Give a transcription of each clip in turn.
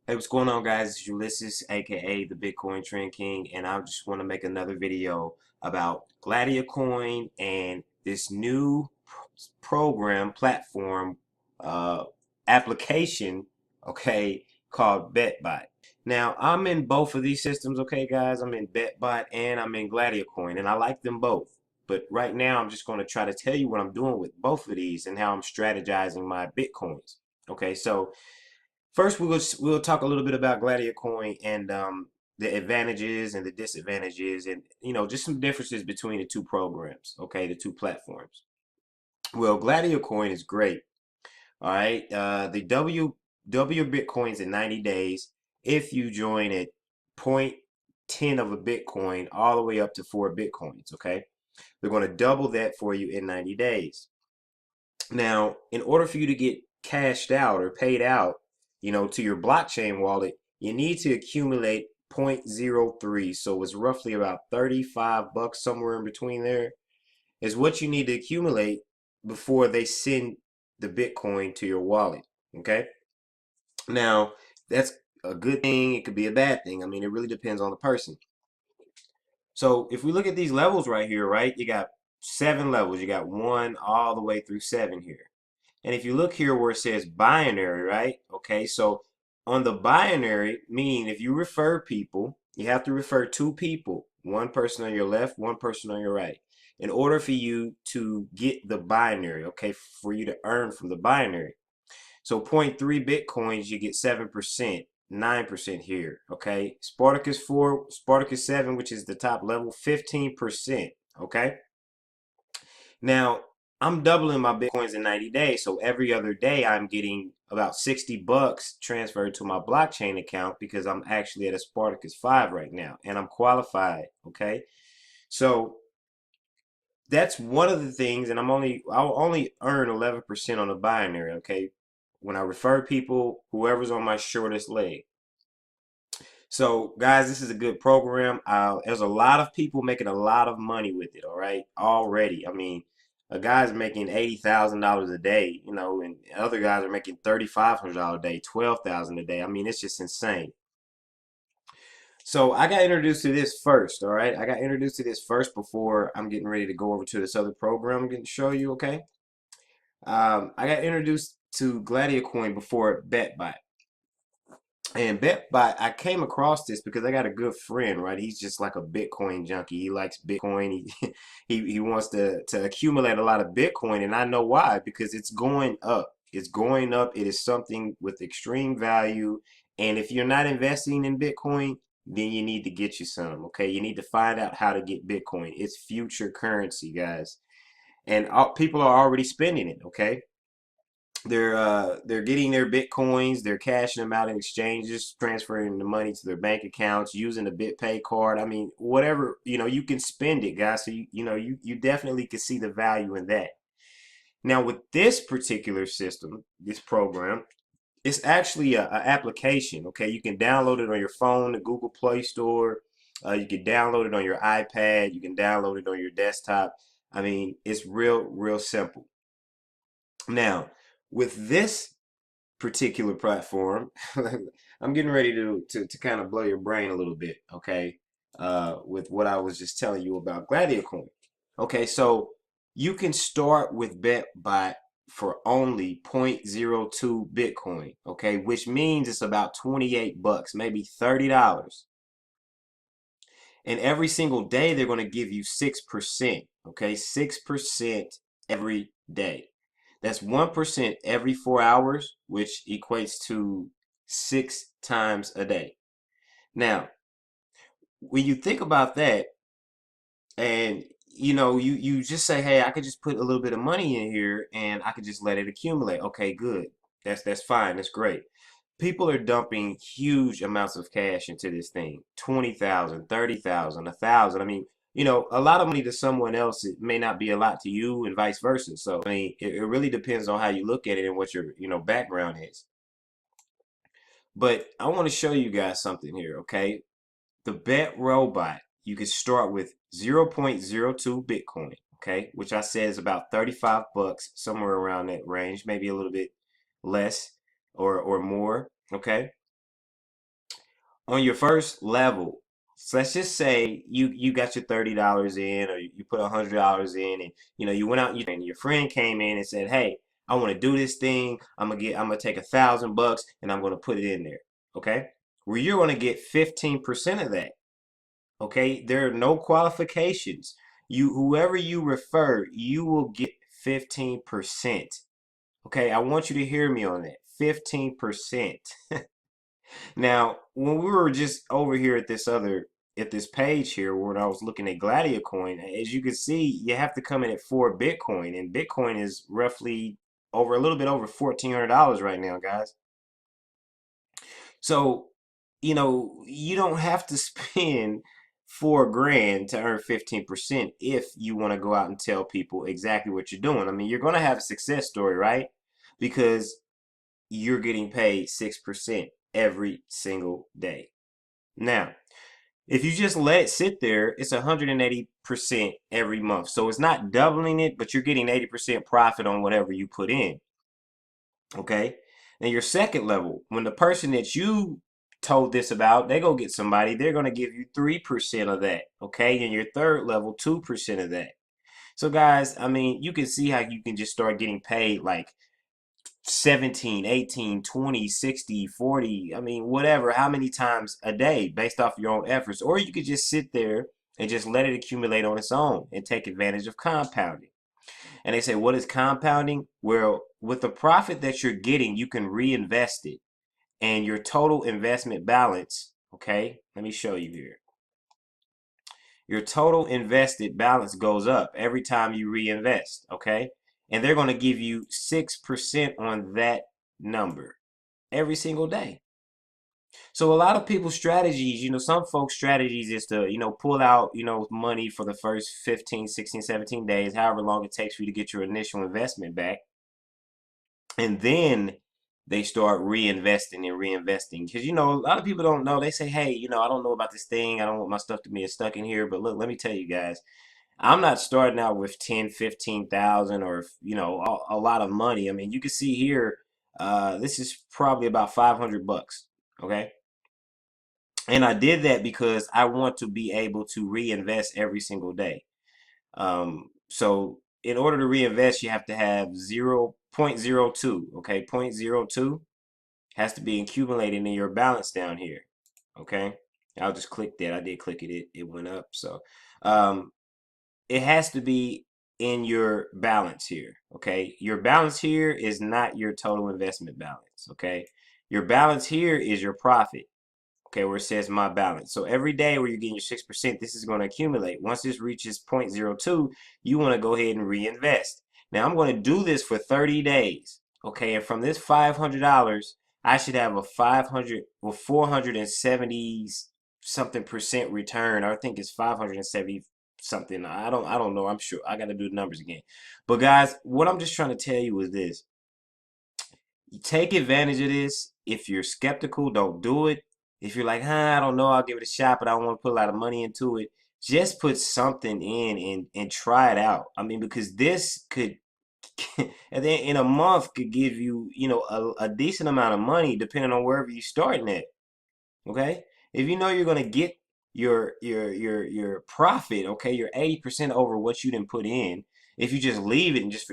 Hey, what's going on, guys? It's Ulysses, aka the Bitcoin Trend King, and I just want to make another video about Gladiacoin and this new program, platform, uh, application, okay, called BetBot. Now, I'm in both of these systems, okay, guys? I'm in BetBot and I'm in Gladiacoin, and I like them both. But right now, I'm just going to try to tell you what I'm doing with both of these and how I'm strategizing my Bitcoins. Okay, so first, we'll talk a little bit about Gladiacoin and the advantages and the disadvantages, and just some differences between the two programs. Okay, the two platforms. Well, Gladiacoin is great. All right, the W Bitcoins in 90 days if you join at point 0.10 of a Bitcoin all the way up to 4 Bitcoins. Okay, they're going to double that for you in 90 days. Now, in order for you to get cashed out or paid out, to your blockchain wallet, you need to accumulate zero point zero 0.03. So it's roughly about 35 bucks, somewhere in between there, is what you need to accumulate before they send the Bitcoin to your wallet. Okay? Now, that's a good thing. It could be a bad thing. I mean, it really depends on the person. So if we look at these levels right here, right, you got 7 levels. You got 1 all the way through 7 here. And if you look here where it says binary, right? Okay, so on the binary, meaning if you refer people, you have to refer 2 people, one person on your left, one person on your right, in order for you to get the binary, okay, for you to earn from the binary. So zero point 0.3 Bitcoins, you get 7%, 9% here, okay? Spartacus 4, Spartacus 7, which is the top level, 15%, okay? Now, I'm doubling my Bitcoins in 90 days. So every other day I'm getting about 60 bucks transferred to my blockchain account because I'm actually at a Spartacus 5 right now and I'm qualified. Okay. So that's one of the things, and I'll only earn 11% on the binary. Okay. When I refer people, whoever's on my shortest leg. So, guys, this is a good program. There's a lot of people making a lot of money with it, all right, already. I mean, a guy's making $80,000 a day, and other guys are making $3,500 a day, 12,000 a day. I mean, it's just insane. So I got introduced to this first, all right? I got introduced to this first before I'm getting ready to go over to this other program I'm going to show you, okay? I got introduced to Gladiacoin before BetBot. And BetBot, I came across this because I got a good friend, right? He's just like a Bitcoin junkie. He likes Bitcoin. He wants to accumulate a lot of Bitcoin, and I know why, because it's going up. It's going up. It is something with extreme value. And if you're not investing in Bitcoin, then you need to get you some, okay? You need to find out how to get Bitcoin. It's future currency, guys. And people are already spending it, okay? They're getting their bitcoins, they're cashing them out in exchanges, transferring the money to their bank accounts, using a BitPay card. I mean, whatever, you can spend it, guys. So you definitely can see the value in that. Now with this particular system, this program, it's actually a application. Okay, you can download it on your phone, the Google Play Store. You can download it on your iPad. You can download it on your desktop. I mean, it's real simple. Now, with this particular platform, I'm getting ready to kind of blow your brain a little bit, okay? With what I was just telling you about Gladiacoin. Okay, so you can start with BetBot for only zero point zero 0.02 Bitcoin, okay? Which means it's about 28 bucks, maybe $30. And every single day they're going to give you 6%, okay? 6% every day. That's 1% every 4 hours, which equates to 6 times a day. Now, when you think about that, and you just say, hey, I could just put a little bit of money in here and I could just let it accumulate. Okay, good. That's fine. That's great. People are dumping huge amounts of cash into this thing. 20,000, 30,000, 1,000. I mean, a lot of money to someone else, it may not be a lot to you and vice versa. So, I mean, it really depends on how you look at it and what your, background is. But I want to show you guys something here, okay? The BetRobot, you can start with 0.02 Bitcoin, okay? Which I said is about 35 bucks, somewhere around that range, maybe a little bit less or more, okay? on your first level, so let's just say you got your $30 in, or you put $100 in, and you went out and your friend came in and said, "Hey, I want to do this thing. I'm gonna take $1,000 and I'm gonna put it in there." Okay, well, you're gonna get 15% of that. Okay, there are no qualifications. Whoever you refer, you will get 15%. Okay, I want you to hear me on that. 15%. Now, when we were just over here at this page here, when I was looking at Gladiacoin, as you can see, you have to come in at 4 Bitcoin, and Bitcoin is roughly over a little bit over $1,400 right now, guys. So, you don't have to spend 4 grand to earn 15% if you want to go out and tell people exactly what you're doing. I mean, you're going to have a success story, right? Because you're getting paid 6% every single day. Now, if you just let it sit there, it's 180% every month. So it's not doubling it, but you're getting 80% profit on whatever you put in. Okay. Now your second level, when the person that you told this about, they go get somebody, they're going to give you 3% of that. Okay. And your third level, 2% of that. So guys, I mean, you can see how you can just start getting paid like 17, 18, 20, 60, 40, I mean, whatever, how many times a day based off your own efforts. Or you could just sit there and just let it accumulate on its own and take advantage of compounding. And they say, what is compounding? Well, with the profit that you're getting, you can reinvest it. And your total investment balance, okay, let me show you here. Your total invested balance goes up every time you reinvest, okay? And they're going to give you 6% on that number every single day. So a lot of people's strategies, some folks' strategies is to, pull out, money for the first 15, 16, 17 days, however long it takes for you to get your initial investment back. And then they start reinvesting and reinvesting. Because, a lot of people don't know. They say, hey, I don't know about this thing. I don't want my stuff to be stuck in here. But look, let me tell you guys, I'm not starting out with 10, 15,000 or, a lot of money. I mean, you can see here, this is probably about 500 bucks. Okay. And I did that because I want to be able to reinvest every single day. So in order to reinvest, you have to have 0.02. Okay. 0.02 has to be accumulated in your balance down here. Okay. I'll just click that. I did click it. It went up. So, it has to be in your balance here. Okay. Your balance here is not your total investment balance. Okay. Your balance here is your profit. Okay, where it says my balance. So every day where you're getting your 6%, this is going to accumulate. Once this reaches 0.02, you want to go ahead and reinvest. Now I'm going to do this for 30 days. Okay, and from this $500, I should have a 470 something percent return. I think it's 570 something. I don't know. I'm sure I got to do the numbers again. But guys, what I'm just trying to tell you is this. You take advantage of this. If you're skeptical, don't do it. If you're like, I don't know, I'll give it a shot, but I don't want to put a lot of money into it. Just put something in and try it out. I mean, because this could, and then in a month could give you, a decent amount of money depending on wherever you're starting at. Okay, if you know you're gonna get your profit, okay, your 80% over what you didn't put in. If you just leave it and just,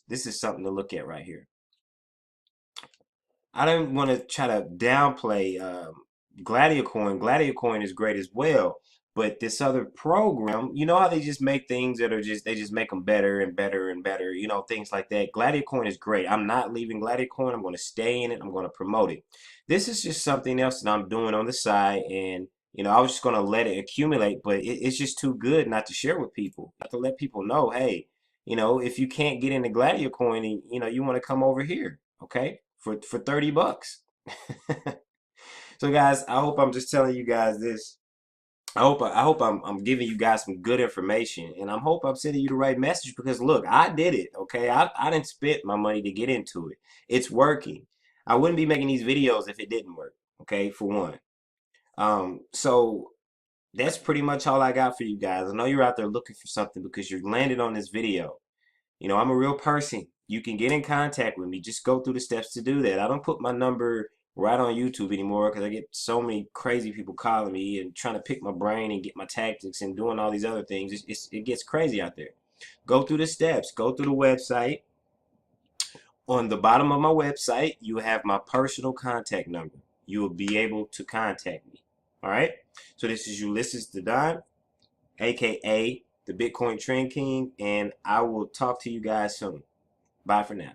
this is something to look at right here. I don't want to try to downplay Gladiacoin. Gladiacoin is great as well, but this other program, you know how they just make things that are they just make them better and better and better, things like that. Gladiacoin is great. I'm not leaving Gladiacoin. I'm going to stay in it. I'm going to promote it. This is just something else that I'm doing on the side, and I was just going to let it accumulate, but it's just too good not to share with people. I have to let people know, hey, if you can't get into Gladiacoin and you want to come over here, okay? For 30 bucks. So guys, I hope I'm just telling you guys this. I hope I'm giving you guys some good information, and I hope I'm sending you the right message, because look, I did it, okay? I didn't spend my money to get into it. It's working. I wouldn't be making these videos if it didn't work, okay? For one. So that's pretty much all I got for you guys. I know you're out there looking for something because you're landed on this video. I'm a real person. You can get in contact with me. Just go through the steps to do that. I don't put my number right on YouTube anymore because I get so many crazy people calling me and trying to pick my brain and get my tactics and doing all these other things. It gets crazy out there. Go through the steps. Go through the website. On the bottom of my website, you have my personal contact number. You will be able to contact me. All right. So this is Ulysses the Don, aka the Bitcoin Trend King, and I will talk to you guys soon. Bye for now.